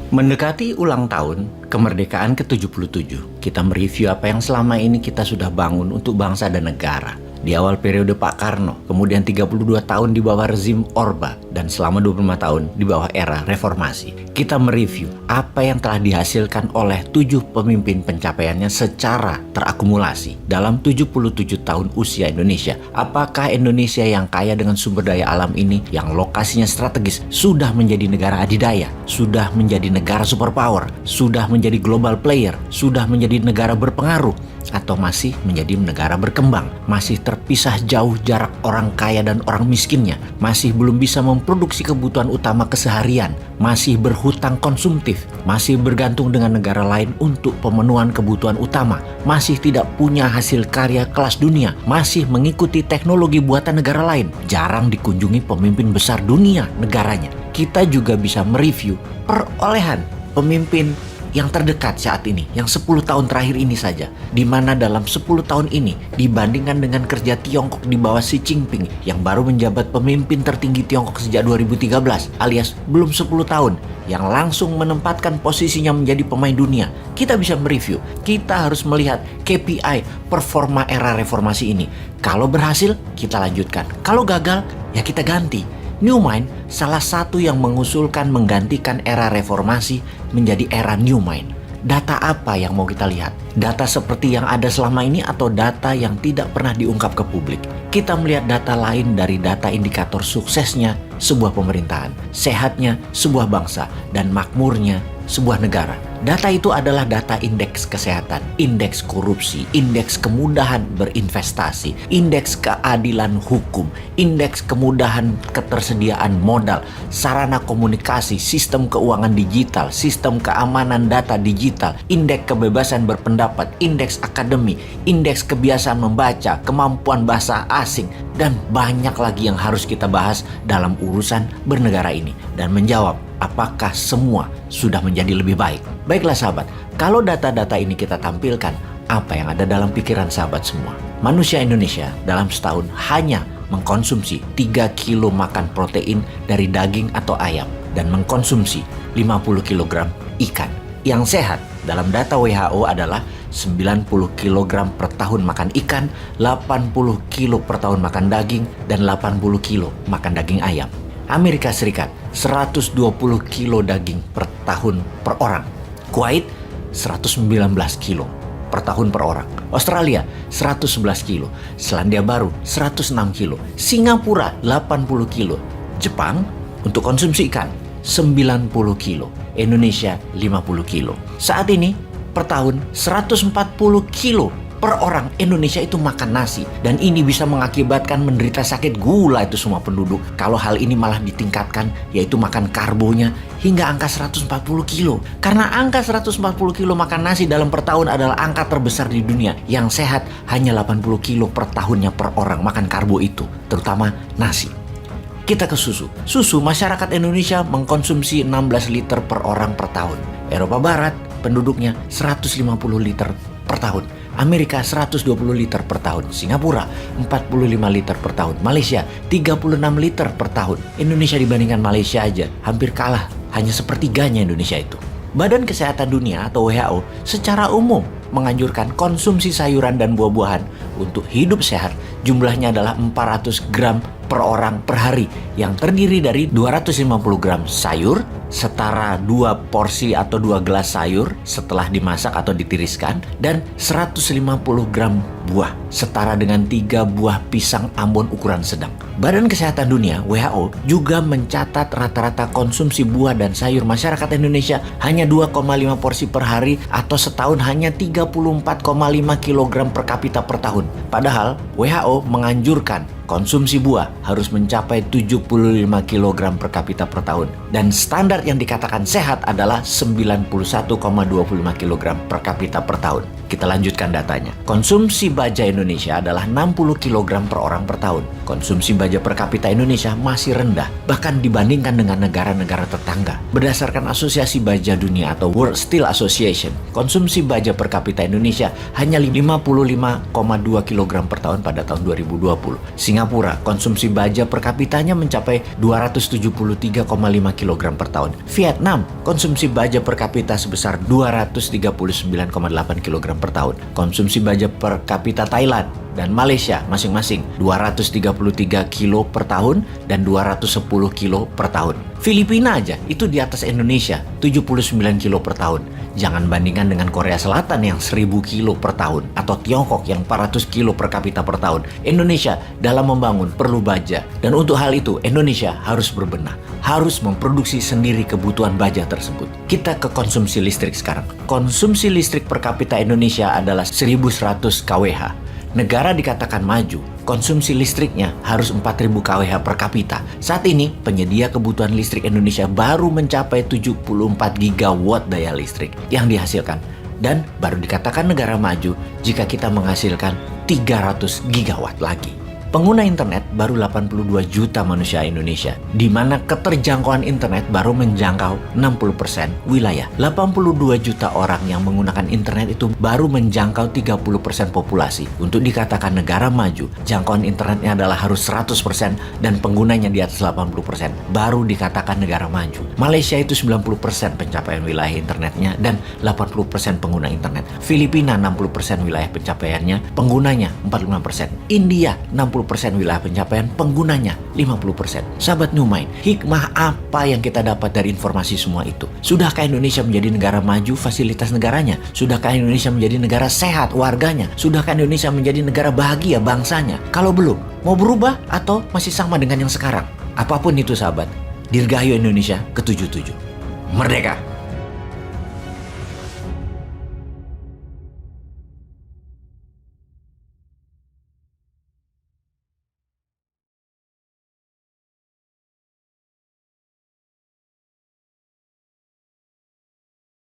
Mendekati ulang tahun kemerdekaan ke-77, kita mereview apa yang selama ini kita sudah bangun untuk bangsa dan negara. Di awal periode Pak Karno, kemudian 32 tahun di bawah rezim Orba, dan selama 25 tahun di bawah era reformasi. Kita mereview apa yang telah dihasilkan oleh 7 pemimpin pencapaiannya secara terakumulasi dalam 77 tahun usia Indonesia. Apakah Indonesia yang kaya dengan sumber daya alam ini, yang lokasinya strategis, sudah menjadi negara adidaya, sudah menjadi negara superpower, sudah menjadi global player, sudah menjadi negara berpengaruh, atau masih menjadi negara berkembang, masih terpisah jauh jarak orang kaya dan orang miskinnya, masih belum bisa memproduksi kebutuhan utama keseharian, masih berhutang konsumtif, masih bergantung dengan negara lain untuk pemenuhan kebutuhan utama, masih tidak punya hasil karya kelas dunia, masih mengikuti teknologi buatan negara lain, jarang dikunjungi pemimpin besar dunia negaranya. Kita juga bisa mereview perolehan pemimpin yang terdekat saat ini, yang 10 tahun terakhir ini saja, di mana dalam 10 tahun ini dibandingkan dengan kerja Tiongkok di bawah Xi Jinping yang baru menjabat pemimpin tertinggi Tiongkok sejak 2013 alias belum 10 tahun, yang langsung menempatkan posisinya menjadi pemain dunia. Kita bisa mereview, kita harus melihat KPI performa era reformasi ini. Kalau berhasil, kita lanjutkan. Kalau gagal, ya kita ganti. Newmind salah satu yang mengusulkan menggantikan era reformasi menjadi era Newmind. Data apa yang mau kita lihat? Data seperti yang ada selama ini atau data yang tidak pernah diungkap ke publik? Kita melihat data lain dari data indikator suksesnya sebuah pemerintahan, sehatnya sebuah bangsa, dan makmurnya sebuah negara. Data itu adalah data indeks kesehatan, indeks korupsi, indeks kemudahan berinvestasi, indeks keadilan hukum, indeks kemudahan ketersediaan modal, sarana komunikasi, sistem keuangan digital, sistem keamanan data digital, indeks kebebasan berpendapat, indeks akademi, indeks kebiasaan membaca, kemampuan bahasa asing, dan banyak lagi yang harus kita bahas dalam urusan bernegara ini dan menjawab apakah semua sudah menjadi lebih baik. Baiklah sahabat, kalau data-data ini kita tampilkan, apa yang ada dalam pikiran sahabat semua? Manusia Indonesia dalam setahun hanya mengkonsumsi 3 kilo makan protein dari daging atau ayam dan mengkonsumsi 50 kg ikan. Yang sehat dalam data WHO adalah 90 kg per tahun makan ikan, 80 kilo per tahun makan daging, dan 80 kilo makan daging ayam. Amerika Serikat 120 kilo daging per tahun per orang. Kuwait 119 kilo per tahun per orang. Australia 111 kilo. Selandia Baru 106 kilo. Singapura 80 kilo. Jepang untuk konsumsi ikan 90 kilo. Indonesia 50 kilo. Saat ini per tahun 140 kilo per orang Indonesia itu makan nasi, dan ini bisa mengakibatkan menderita sakit gula itu semua penduduk. Kalau hal ini malah ditingkatkan, yaitu makan karbonya hingga angka 140 kilo. Karena angka 140 kilo makan nasi dalam per tahun adalah angka terbesar di dunia. Yang sehat hanya 80 kilo per tahunnya per orang makan karbo itu, terutama nasi. Kita ke susu. Susu, masyarakat Indonesia mengkonsumsi 16 liter per orang per tahun. Eropa Barat penduduknya 150 liter per tahun. Amerika 120 liter per tahun, Singapura 45 liter per tahun, Malaysia 36 liter per tahun. Indonesia dibandingkan Malaysia aja hampir kalah, hanya sepertiganya Indonesia itu. Badan Kesehatan Dunia atau WHO secara umum menganjurkan konsumsi sayuran dan buah-buahan untuk hidup sehat. Jumlahnya adalah 400 gram per orang per hari, yang terdiri dari 250 gram sayur, setara 2 porsi atau 2 gelas sayur setelah dimasak atau ditiriskan, dan 150 gram buah, setara dengan 3 buah pisang Ambon ukuran sedang. Badan Kesehatan Dunia WHO juga mencatat rata-rata konsumsi buah dan sayur masyarakat Indonesia hanya 2,5 porsi per hari atau setahun hanya 34,5 kg per kapita per tahun. Padahal WHO menganjurkan konsumsi buah harus mencapai 75 kg per kapita per tahun. Dan standar yang dikatakan sehat adalah 91,25 kg per kapita per tahun. Kita lanjutkan datanya. Konsumsi baja Indonesia adalah 60 kg per orang per tahun. Konsumsi baja per kapita Indonesia masih rendah, bahkan dibandingkan dengan negara-negara tetangga. Berdasarkan Asosiasi Baja Dunia atau World Steel Association, konsumsi baja per kapita Indonesia hanya 55,2 kg per tahun pada tahun 2020. Singapura, konsumsi baja per kapitanya mencapai 273,5 kg per tahun. Vietnam, konsumsi baja per kapita sebesar 239,8 kg per tahun. Konsumsi baja per kapita Thailand dan Malaysia masing-masing 233 kilo per tahun dan 210 kilo per tahun. Filipina aja itu di atas Indonesia 79 kilo per tahun. Jangan bandingkan dengan Korea Selatan yang 1000 kilo per tahun atau Tiongkok yang 400 kilo per kapita per tahun. Indonesia dalam membangun perlu baja, dan untuk hal itu Indonesia harus berbenah, harus memproduksi sendiri kebutuhan baja tersebut. Kita ke konsumsi listrik sekarang. Konsumsi listrik per kapita Indonesia adalah 1100 kWh. Negara dikatakan maju, konsumsi listriknya harus 4000 kWh per kapita. Saat ini, penyedia kebutuhan listrik Indonesia baru mencapai 74 gigawatt daya listrik yang dihasilkan. Dan baru dikatakan negara maju jika kita menghasilkan 300 gigawatt lagi. Pengguna internet baru 82 juta manusia Indonesia, di mana keterjangkauan internet baru menjangkau 60% wilayah. 82 juta orang yang menggunakan internet itu baru menjangkau 30% populasi. Untuk dikatakan negara maju, jangkauan internetnya adalah harus 100% dan penggunanya di atas 80%, baru dikatakan negara maju. Malaysia itu 90% pencapaian wilayah internetnya dan 80% pengguna internet. Filipina 60% wilayah pencapaiannya, penggunanya 45%. India 60% wilayah pencapaian, penggunanya 50%. Sahabat New Mind, hikmah apa yang kita dapat dari informasi semua itu? Sudahkah Indonesia menjadi negara maju fasilitas negaranya? Sudahkah Indonesia menjadi negara sehat warganya? Sudahkah Indonesia menjadi negara bahagia bangsanya? Kalau belum, mau berubah atau masih sama dengan yang sekarang? Apapun itu sahabat, Dirgahayu Indonesia ke-77. Merdeka!